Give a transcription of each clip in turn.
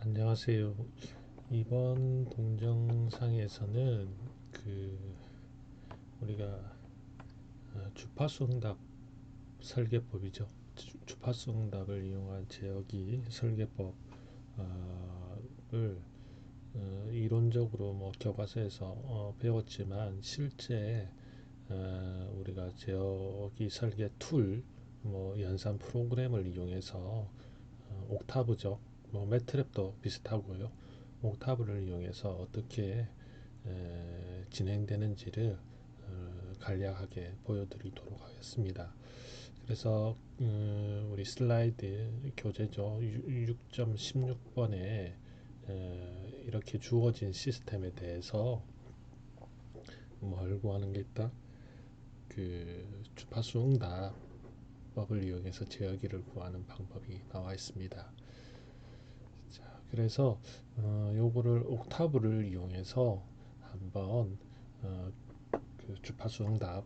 안녕하세요. 이번 동영상에서는 우리가 주파수 응답 설계법이죠. 주파수 응답을 이용한 제어기 설계법을 이론적으로 교과서에서 배웠지만 실제 우리가 제어기 설계 툴, 연산 프로그램을 이용해서 옥타브죠. 매트랩도 비슷하고요. 옥타브를 이용해서 어떻게 진행되는지를 간략하게 보여드리도록 하겠습니다. 그래서 우리 슬라이드 교재죠. 6.16번에 이렇게 주어진 시스템에 대해서 뭘 구하는 게 있다? 주파수 응답법을 이용해서 제어기를 구하는 방법이 나와 있습니다. 그래서 요거를 옥타브를 이용해서 한번 어, 주파수 응답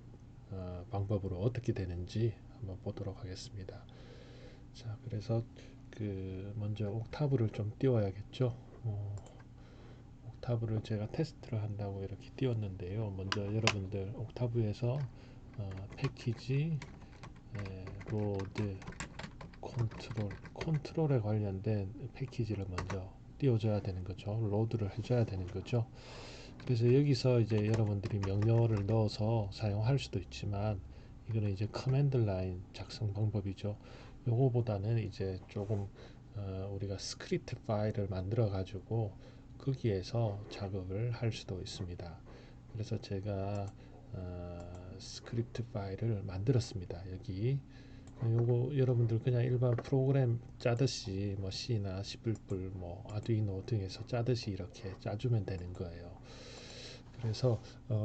방법으로 어떻게 되는지 한번 보도록 하겠습니다. 자, 그래서 먼저 옥타브를 좀 띄워야겠죠. 옥타브를 제가 테스트를 한다고 이렇게 띄웠는데요. 먼저 여러분들 옥타브에서 패키지, 로드, 컨트롤에 관련된 패키지를 먼저 띄워줘야 되는 거죠. 로드를 해줘야 되는 거죠. 그래서 여기서 이제 여러분들이 명령어를 넣어서 사용할 수도 있지만 이거는 이제 커맨드 라인 작성 방법이죠. 요거보다는 이제 조금 우리가 스크립트 파일을 만들어 가지고 거기에서 작업을 할 수도 있습니다. 그래서 제가 스크립트 파일을 만들었습니다. 여기 요거 여러분들 그냥 일반 프로그램 짜듯이 C나 C++, 아두이노 등에서 짜듯이 이렇게 짜주면 되는 거예요. 그래서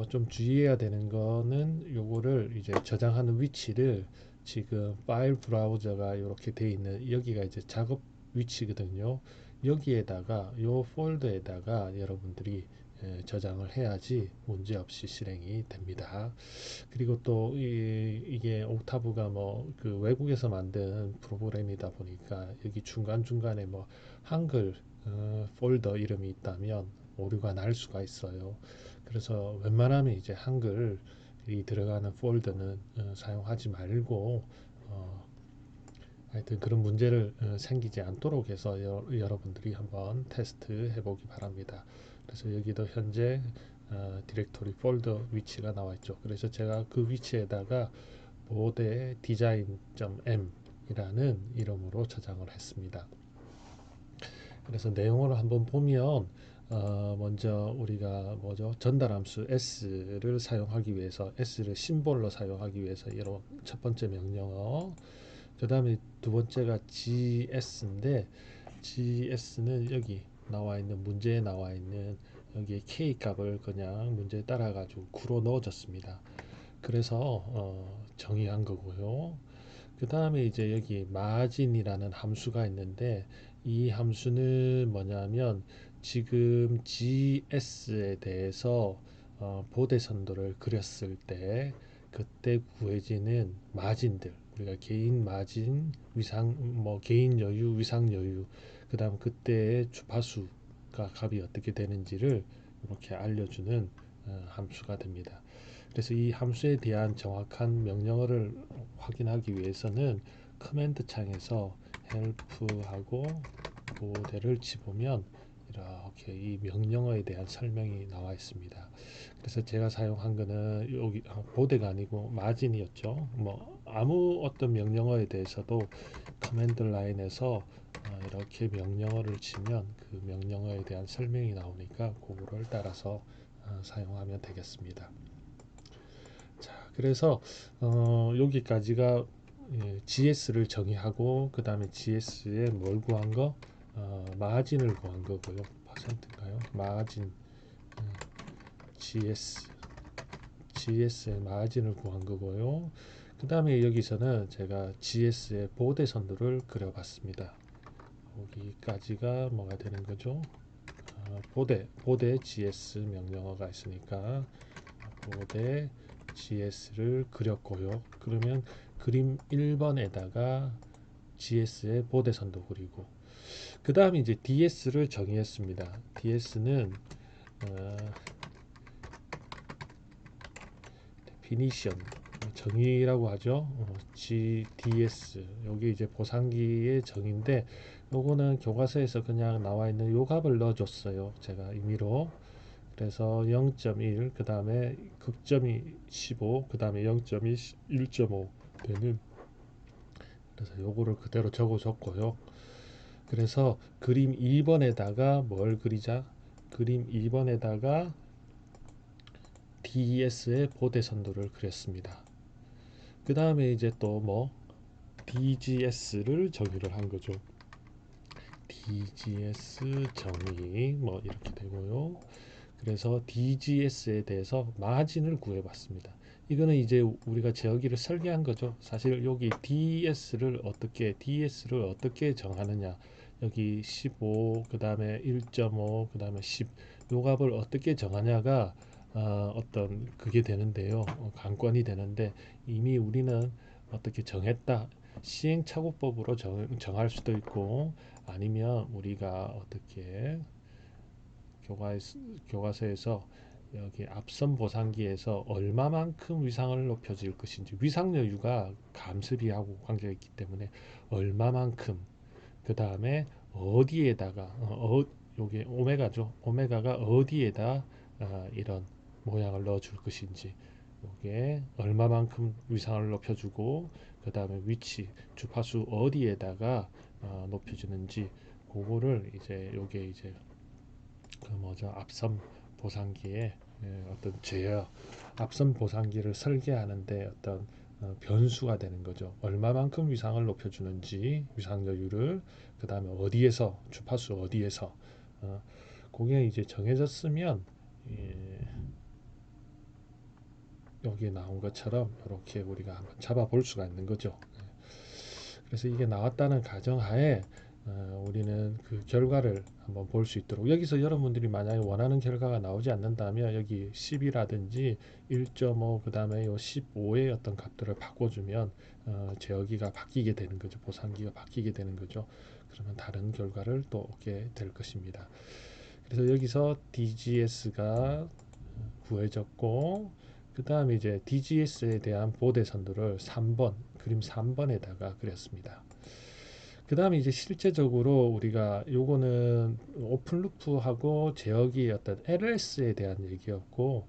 좀 주의해야 되는 거는 요거를 이제 저장하는 위치를 지금 파일 브라우저가 이렇게 돼 있는 여기가 이제 작업 위치거든요. 여기에다가 요 폴더에다가 여러분들이 저장을 해야지 문제없이 실행이 됩니다. 그리고 또 이게 옥타브가 외국에서 만든 프로그램이다 보니까 여기 중간중간에 한글 폴더 이름이 있다면 오류가 날 수가 있어요. 그래서 웬만하면 이제 한글이 들어가는 폴더는 사용하지 말고 하여튼 그런 문제를 생기지 않도록 해서 여러분들이 한번 테스트 해보기 바랍니다. 그래서 여기도 현재 디렉토리 폴더 위치가 나와 있죠. 그래서 제가 그 위치에다가 보드 디자인.m 이라는 이름으로 저장을 했습니다. 그래서 내용을 한번 보면 먼저 우리가 전달 함수 s를 사용하기 위해서 s를 심볼로 사용하기 위해서 이런 첫 번째 명령어, 그 다음에 두 번째가 gs인데 gs는 여기 나와 있는 문제에 나와 있는 여기 k 값을 그냥 문제에 따라 가지고 구로 넣어줬습니다. 그래서 정의한 거고요. 그 다음에 이제 여기 마진이라는 함수가 있는데 이 함수는 뭐냐면 지금 GS에 대해서 보대 선도를 그렸을 때 그때 구해지는 마진들, 우리가 개인 마진, 위상 개인 여유, 위상 여유, 그다음 그때의 주파수가 값이 어떻게 되는지를 이렇게 알려주는 함수가 됩니다. 그래서 이 함수에 대한 정확한 명령어를 확인하기 위해서는 커맨드 창에서 헬프하고 보대를 집으면 이렇게 이 명령어에 대한 설명이 나와 있습니다. 그래서 제가 사용한 거는 여기 보대가 아니고 마진이었죠. 아무 어떤 명령어에 대해서도 커맨드 라인에서 이렇게 명령어를 치면 그 명령어에 대한 설명이 나오니까 그거를 따라서 사용하면 되겠습니다. 자, 그래서 여기까지가 GS를 정의하고 그 다음에 GS에 뭘 구한 거? 마진을 구한 거고요. 퍼센트인가요? 마진 GS GS의 마진을 구한 거고요. 그 다음에 여기서는 제가 GS의 보대 선도를 그려봤습니다. 여기까지가 뭐가 되는 거죠? 보대 GS 명령어가 있으니까 보대 GS를 그렸고요. 그러면 그림 1번에다가 GS의 보대선도 그리고 그 다음에 이제 DS를 정의했습니다. DS는 definition 정의라고 하죠. GDS 여기 이제 보상기의 정의인데 요거는 교과서에서 그냥 나와 있는 요 값을 넣어줬어요. 제가 임의로. 그래서 0.1 그 다음에 극점이 15 그 다음에 0.1 1.5 되는, 그래서 요거를 그대로 적어줬고요. 그래서 그림 2번에다가 뭘 그리자? 그림 2번에다가 DS의 보대선도를 그렸습니다. 그 다음에 이제 또 뭐 DGS를 정의를 한 거죠. DGS 정의 뭐 이렇게 되고요. 그래서 DGS에 대해서 마진을 구해봤습니다. 이거는 이제 우리가 제어기를 설계한 거죠. 사실 여기 DS를 어떻게 정하느냐, 여기 15, 그 다음에 1.5, 그 다음에 10, 요 값을 어떻게 정하냐가 어떤 그게 되는데요. 관건이 되는데, 이미 우리는 어떻게 정했다. 시행착오법으로 정할 수도 있고, 아니면 우리가 어떻게 교과서에서 여기 앞선 보상기에서 얼마만큼 위상을 높여줄 것인지, 위상 여유가 감습이하고 관계가 있기 때문에 얼마만큼, 그 다음에 어디에다가 요게 오메가죠. 오메가가 어디에다 이런 모양을 넣어줄 것인지, 요게 얼마만큼 위상을 높여주고, 그 다음에 위치 주파수 어디에다가 높여주는지, 그거를 이제 요게 이제 그 뭐죠, 앞선 보상기의 어떤 제어, 앞선 보상기를 설계하는데 어떤 변수가 되는 거죠. 얼마만큼 위상을 높여주는지, 위상 여유를, 그 다음에 어디에서, 주파수 어디에서, 그게 이제 정해졌으면 예, 여기에 나온 것처럼 이렇게 우리가 한번 잡아볼 수가 있는 거죠. 그래서 이게 나왔다는 가정하에 우리는 그 결과를 한번 볼 수 있도록, 여기서 여러분들이 만약에 원하는 결과가 나오지 않는다면 여기 10이라든지 1.5 그 다음에 요 15의 어떤 값들을 바꿔주면 제어기가 바뀌게 되는 거죠. 보상기가 바뀌게 되는 거죠. 그러면 다른 결과를 또 얻게 될 것입니다. 그래서 여기서 DGS가 구해졌고, 그 다음에 이제 DGS에 대한 보대 선도를 3번, 그림 3번에다가 그렸습니다. 그 다음에 이제 실제적으로 우리가 요거는 오픈루프하고 제어기의 어떤 LS에 대한 얘기였고,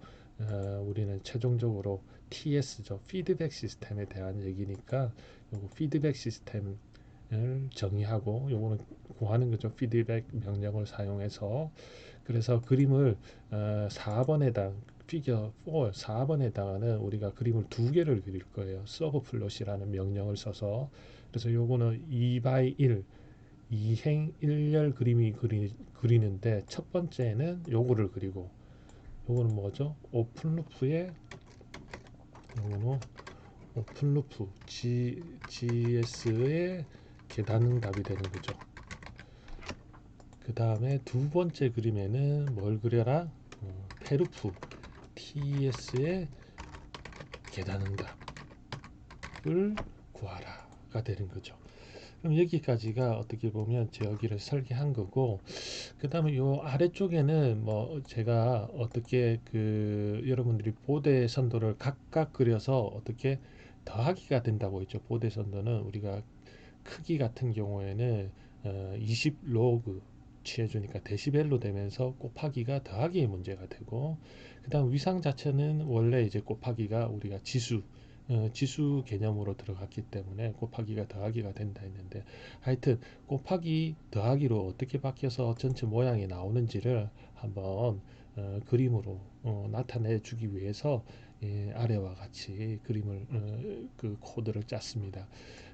우리는 최종적으로 TS죠. 피드백 시스템에 대한 얘기니까 요거 피드백 시스템을 정의하고 요거는 구하는 거죠. 피드백 명령을 사용해서. 그래서 그림을 4번에다 피겨 4, 4번에다가는 우리가 그림을 두 개를 그릴 거예요. 서브 플롯이라는 명령을 써서. 그래서 요거는 2 by 1 2행 1열 그림이 그리는데, 첫 번째는 요거를 그리고, 요거는 뭐죠? 오픈루프의, 요거는 오픈루프 GS의 계단응답이 되는 거죠. 그 다음에 두 번째 그림에는 뭘 그려라? 페루프 TS의 계단응답을 구하라가 되는 거죠. 그럼 여기까지가 어떻게 보면 제어기를 설계한 거고, 그 다음에 요 아래쪽에는 뭐 제가 어떻게 그 여러분들이 보대 선도를 각각 그려서 어떻게 더하기가 된다고 했죠. 보대 선도는 우리가 크기 같은 경우에는 20 로그 취해주니까 데시벨로 되면서 곱하기가 더하기의 문제가 되고, 그 다음 위상 자체는 원래 이제 곱하기가 우리가 지수 개념으로 들어갔기 때문에 곱하기가 더하기가 된다 했는데, 하여튼 곱하기 더하기로 어떻게 바뀌어서 전체 모양이 나오는지를 한번 그림으로 나타내 주기 위해서 아래와 같이 그림을 그 코드를 짰습니다.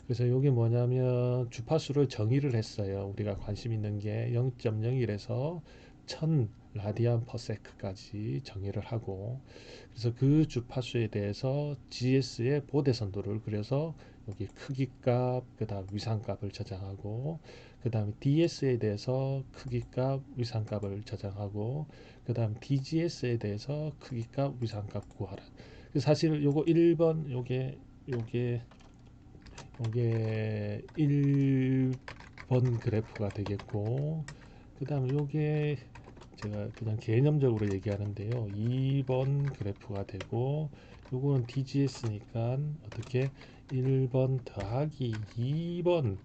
그래서 이게 뭐냐면 주파수를 정의를 했어요. 우리가 관심 있는 게 0.01에서 1000 라디안 퍼 세크까지 정의를 하고, 그래서 그 주파수에 대해서 GS의 보대선도를 그려서 여기 크기값, 그 다음 위상값을 저장하고, 그 다음에 DS에 대해서 크기값, 위상값을 저장하고, 그 다음 DGS에 대해서 크기값, 위상값 구하라. 사실 요거 1번 요게 1 1번 그래프가 되겠고, 그 다음에 요게 제가 그냥 개념적으로 얘기하는데요, 2번 그래프가 되고, 요거는 DGS니까 어떻게 1번 더하기 2번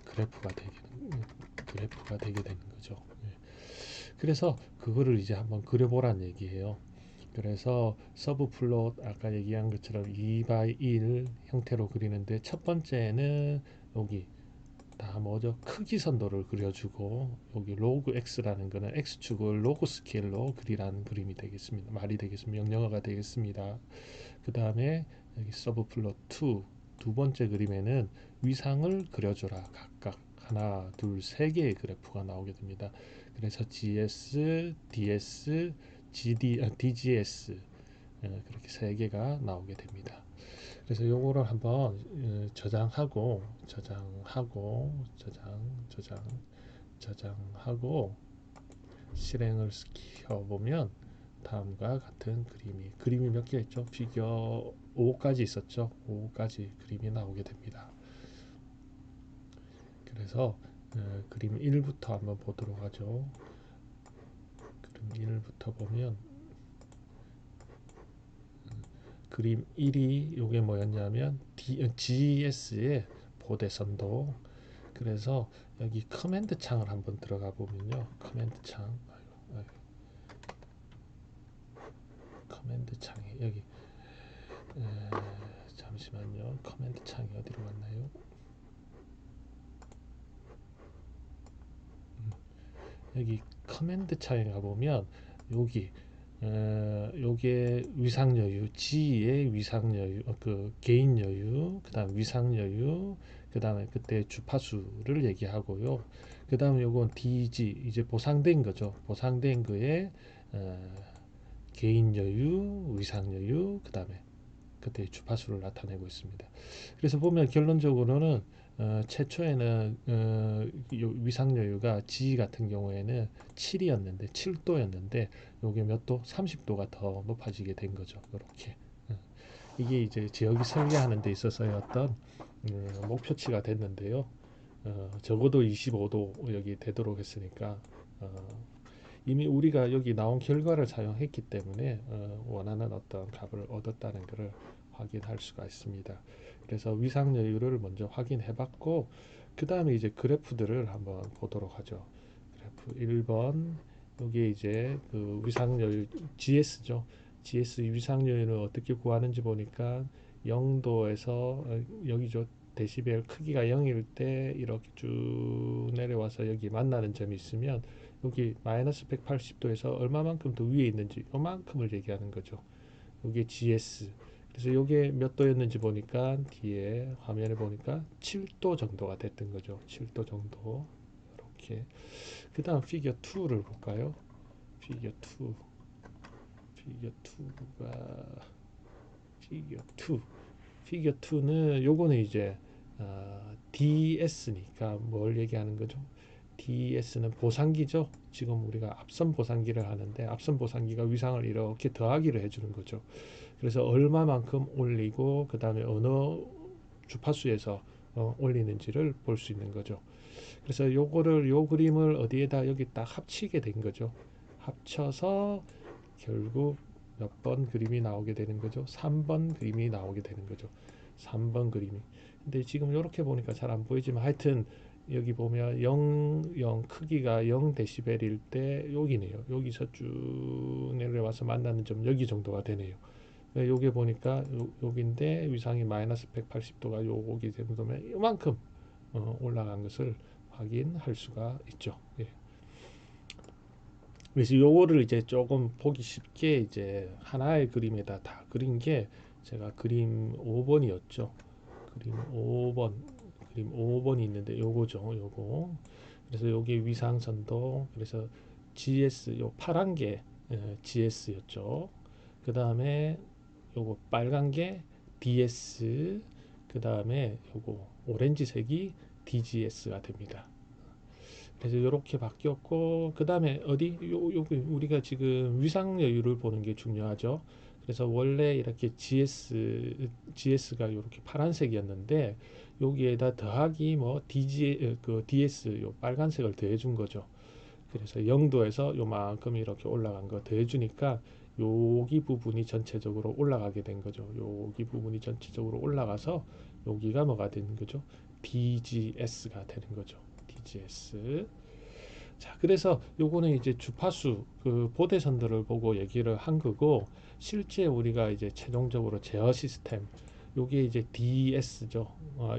그래프가 되게 되는 거죠. 예. 그래서 그거를 이제 한번 그려보란 얘기예요. 그래서 서브 플롯 아까 얘기한 것처럼 2 by 1 형태로 그리는데, 첫 번째는 여기 다 뭐죠? 크기 선도를 그려주고, 여기 로그 x라는 거는 x축을 로그 스케일로 그리라는 그림이 되겠습니다. 말이 되겠습니다. 명령어가 되겠습니다. 그 다음에 여기 서브 플롯 2, 두 번째 그림에는 위상을 그려줘라. 각각 하나, 둘, 세 개의 그래프가 나오게 됩니다. 그래서 GS, DS, DGS 그렇게 세 개가 나오게 됩니다. 그래서 요거를 한번 저장하고 실행을 시켜보면 다음과 같은 그림이 몇 개 있죠? 피겨 5까지 있었죠? 5까지 그림이 나오게 됩니다. 그래서 그림 1부터 한번 보도록 하죠. 그림 1부터 보면 그림 1이 요게 뭐였냐면 GS의 보대선도. 그래서 여기 커맨드 창을 한번 들어가 보면요, 커맨드 창, 커맨드 창에 여기 잠시만요, 커맨드 창이 어디로 갔나요? 여기 커맨드 창에 가보면 여기 요게 위상여유, G의 위상여유, 그 개인여유, 그 다음 위상여유, 그 다음에 그때 주파수를 얘기하고요. 그 다음에 요건 DG, 이제 보상된 거죠. 보상된 거에 개인여유, 위상여유, 그 다음에 그때 주파수를 나타내고 있습니다. 그래서 보면 결론적으로는 최초에는 위상여유가 G 같은 경우에는 7이었는데 7도였는데 요게 몇 도? 30도가 더 높아지게 된 거죠. 이렇게 이게 이제 지역이 설계하는 데 있어서의 어떤 목표치가 됐는데요. 적어도 25도 여기 되도록 했으니까 이미 우리가 여기 나온 결과를 사용했기 때문에 원하는 어떤 값을 얻었다는 것을 확인할 수가 있습니다. 그래서 위상여유를 먼저 확인해 봤고, 그 다음에 이제 그래프들을 한번 보도록 하죠. 그래프 1번, 여기 이제 그 위상여유 GS죠. GS 위상여유는 어떻게 구하는지 보니까 0도에서 여기죠. 데시벨 크기가 0일 때 이렇게 쭉 내려와서 여기 만나는 점이 있으면 여기 마이너스 180도에서 얼마만큼 더 위에 있는지 요만큼을 얘기하는 거죠. 이게 GS. 그래서 이게 몇 도였는지 보니까 뒤에 화면에 보니까 7도 정도가 됐던 거죠. 7도 정도. 이렇게. 그 다음 피겨 2를 볼까요? 피겨 2. 피겨 2가 피겨 2. 피겨 2는 요거는 이제 DS니까 뭘 얘기하는 거죠? DS는 보상기죠. 지금 우리가 앞선 보상기를 하는데 앞선 보상기가 위상을 이렇게 더하기를 해주는 거죠. 그래서 얼마만큼 올리고 그 다음에 어느 주파수에서 올리는지를 볼 수 있는 거죠. 그래서 요 그림을 어디에다 여기 딱 합치게 된 거죠. 합쳐서 결국 몇 번 그림이 나오게 되는 거죠. 3번 그림이 나오게 되는 거죠. 3번 그림이. 근데 지금 이렇게 보니까 잘 안 보이지만 하여튼 여기 보면 0 크기가 0데시벨일 때 여기네요. 여기서 쭉 내려와서 만나는 점 여기 정도가 되네요. 여기 보니까 여기인데 위상이 마이너스 180도가 여기 정도면 이만큼 올라간 것을 확인할 수가 있죠. 예. 그래서 요거를 이제 조금 보기 쉽게 이제 하나의 그림에다 다 그린 게 제가 그림 5번이었죠. 그림 5번이 있는데 요거죠. 요거. 그래서 여기 위상선도, 그래서 GS 요 파란 게 GS였죠. 그 다음에 요거 빨간 게 DS, 그 다음에 요거 오렌지색이 DGS가 됩니다. 그래서 이렇게 바뀌었고, 그 다음에 어디 여기 우리가 지금 위상여유를 보는 게 중요하죠. 그래서 원래 이렇게 GS가 이렇게 파란색이었는데 여기에다 더하기 뭐 DS 요 빨간색을 더해 준 거죠. 그래서 0도에서 요만큼 이렇게 올라간 거 더해 주니까 여기 부분이 전체적으로 올라가게 된 거죠. 여기 부분이 전체적으로 올라가서 여기가 뭐가 되는 거죠? DGS가 되는 거죠. DGS. 자, 그래서 요거는 이제 주파수 그 보대선들을 보고 얘기를 한 거고, 실제 우리가 이제 최종적으로 제어 시스템 요게 이제 DS죠.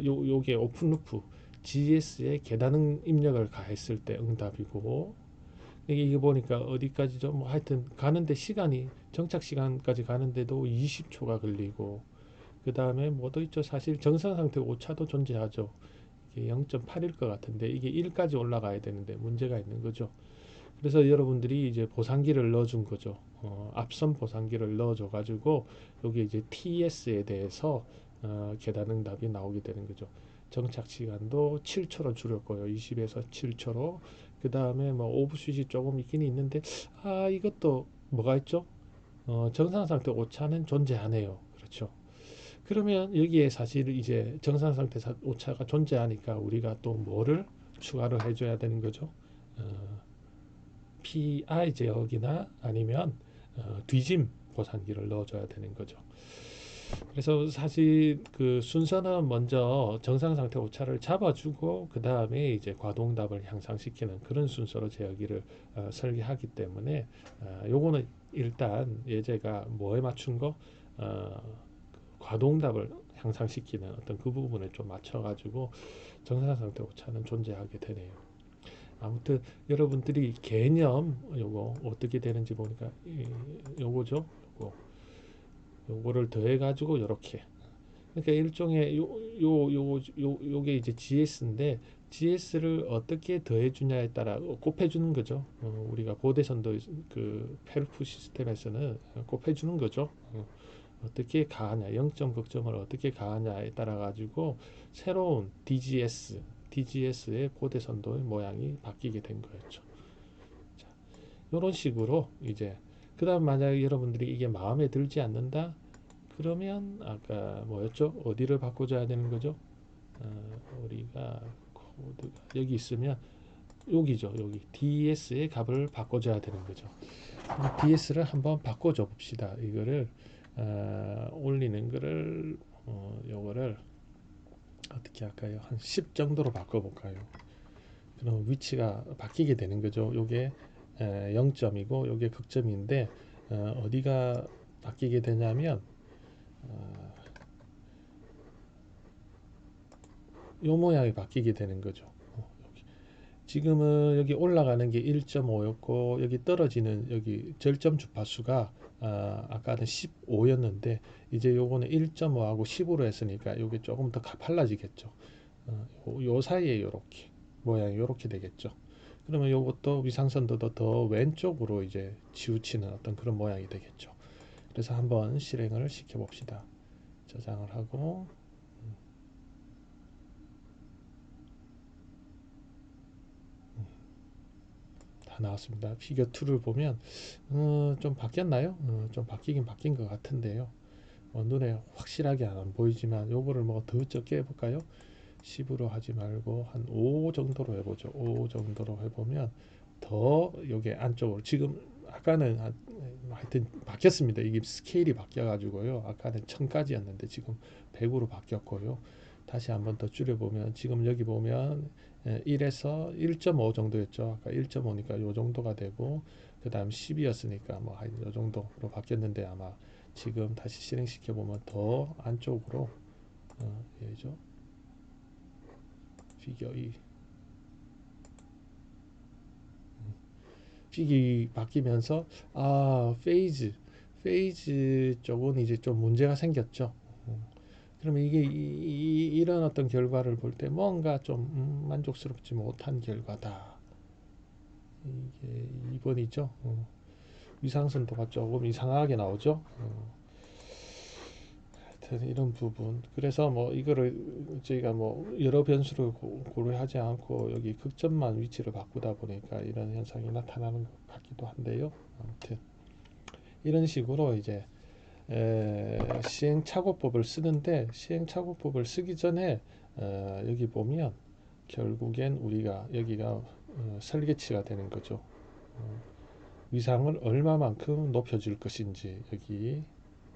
요게 오픈루프 GS에 계단 입력을 가했을 때 응답이고, 이게 보니까 어디까지죠? 뭐 하여튼 가는데 시간이 정착 시간까지 가는데도 20초가 걸리고, 그 다음에 뭐도 있죠? 사실 정상 상태 오차도 존재하죠. 이게 0.8일 것 같은데 이게 1까지 올라가야 되는데 문제가 있는 거죠. 그래서 여러분들이 이제 보상기를 넣어준 거죠. 앞선 보상기를 넣어줘 가지고 여기 이제 TS에 대해서 계단 응답이 나오게 되는 거죠. 정착 시간도 7초로 줄였고요. 20에서 7초로. 그 다음에 뭐 오브 스윗이 조금 있긴 있는데, 이것도 뭐가 있죠? 정상 상태 오차는 존재하네요. 그렇죠. 그러면 여기에 사실 이제 정상 상태 오차가 존재하니까 우리가 또 뭐를 추가를 해줘야 되는 거죠? 어, PI 제어기나 아니면 뒤짐 보상기를 넣어줘야 되는 거죠. 그래서 사실 그 순서는 먼저 정상 상태 오차를 잡아주고 그 다음에 이제 과동답을 향상시키는 그런 순서로 제어기를 설계하기 때문에 요거는 일단 예제가 뭐에 맞춘 거 과동답을 향상시키는 어떤 그 부분에 좀 맞춰가지고 정상 상태 오차는 존재하게 되네요. 아무튼 여러분들이 개념 요거 어떻게 되는지 보니까 요거죠. 요거를 더해 가지고 요렇게, 그러니까 일종의 요게 이제 GS인데 GS를 어떻게 더해 주냐에 따라 곱해 주는 거죠. 우리가 보대선도 그 페르프 시스템에서는 곱해 주는 거죠. 어떻게 가하냐, 0점 극점을 어떻게 가하냐에 따라 가지고 새로운 DGS의 보대선도의 모양이 바뀌게 된 거였죠. 자, 이런 식으로 이제 그다음 만약에 여러분들이 이게 마음에 들지 않는다 그러면 아까 뭐였죠? 어디를 바꿔줘야 되는 거죠? 우리가 코드가 여기 있으면 여기죠. 여기 DS의 값을 바꿔줘야 되는 거죠. DS를 한번 바꿔줘 봅시다. 이거를 올리는 거를 요거를 어떻게 할까요? 한 10 정도로 바꿔볼까요? 그럼 위치가 바뀌게 되는 거죠. 요게 0점이고 요게 극점인데 어디가 바뀌게 되냐면 요 모양이 바뀌게 되는 거죠. 지금은 여기 올라가는 게 1.5였고 여기 떨어지는 여기 절점 주파수가 아까는 15였는데 이제 요거는 1.5하고 10으로 했으니까 요게 조금 더 가팔라지겠죠. 요 사이에 요렇게 모양이 요렇게 되겠죠. 그러면 요것도 위상선도도 더 왼쪽으로 이제 치우치는 어떤 그런 모양이 되겠죠. 그래서 한번 실행을 시켜 봅시다. 저장을 하고 다 나왔습니다. 피겨 2를 보면 좀 바뀌었나요? 좀 바뀌긴 바뀐 것 같은데요. 눈에 확실하게 안 보이지만 요거를 뭐 더 적게 해볼까요? 10으로 하지 말고 한 5 정도로 해보죠. 5 정도로 해보면 더 요게 안쪽으로 지금 아까는 하여튼 바뀌었습니다. 이게 스케일이 바뀌어 가지고요. 아까는 1000까지였는데 지금 100으로 바뀌었고요. 다시 한번 더 줄여보면 지금 여기 보면 1에서 1.5 정도였죠. 아까 1.5니까 요 정도가 되고 그 다음 10이었으니까 뭐 요 정도로 바뀌었는데 아마 지금 다시 실행시켜 보면 더 안쪽으로 예죠. 피겨 2 픽이 바뀌면서 페이즈 쪽은 이제 좀 문제가 생겼죠. 그러면 이게 이런 어떤 결과를 볼 때 뭔가 좀 만족스럽지 못한 결과다. 이게 2번이죠. 위상선도가 조금 이상하게 나오죠. 하여튼 이런 부분. 그래서 뭐 이거를 저희가 뭐 여러 변수를 고려하지 않고 여기 극점만 위치를 바꾸다 보니까 이런 현상이 나타나는 것 같기도 한데요. 아무튼 이런 식으로 이제 시행착오법을 쓰는데, 시행착오법을 쓰기 전에 여기 보면 결국엔 우리가 여기가 설계치가 되는 거죠. 위상을 얼마만큼 높여줄 것인지,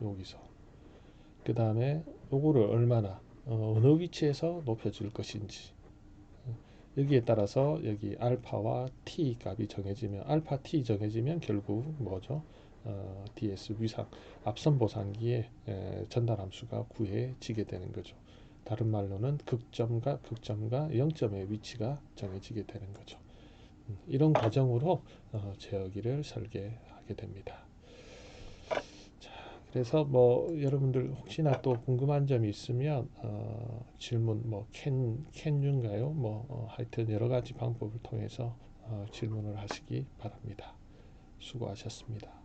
여기서 그 다음에 요거를 얼마나 어느 위치에서 높여줄 것인지, 여기에 따라서 여기 알파와 t 값이 정해지면, 알파 t 정해지면 결국 뭐죠? DS 위상 앞선 보상기의 전달 함수가 구해지게 되는 거죠. 다른 말로는 극점과 0점의 위치가 정해지게 되는 거죠. 이런 과정으로 제어기를 설계하게 됩니다. 자, 그래서 뭐 여러분들 혹시나 또 궁금한 점이 있으면 질문, 뭐 캔유인가요? 하여튼 여러 가지 방법을 통해서 질문을 하시기 바랍니다. 수고하셨습니다.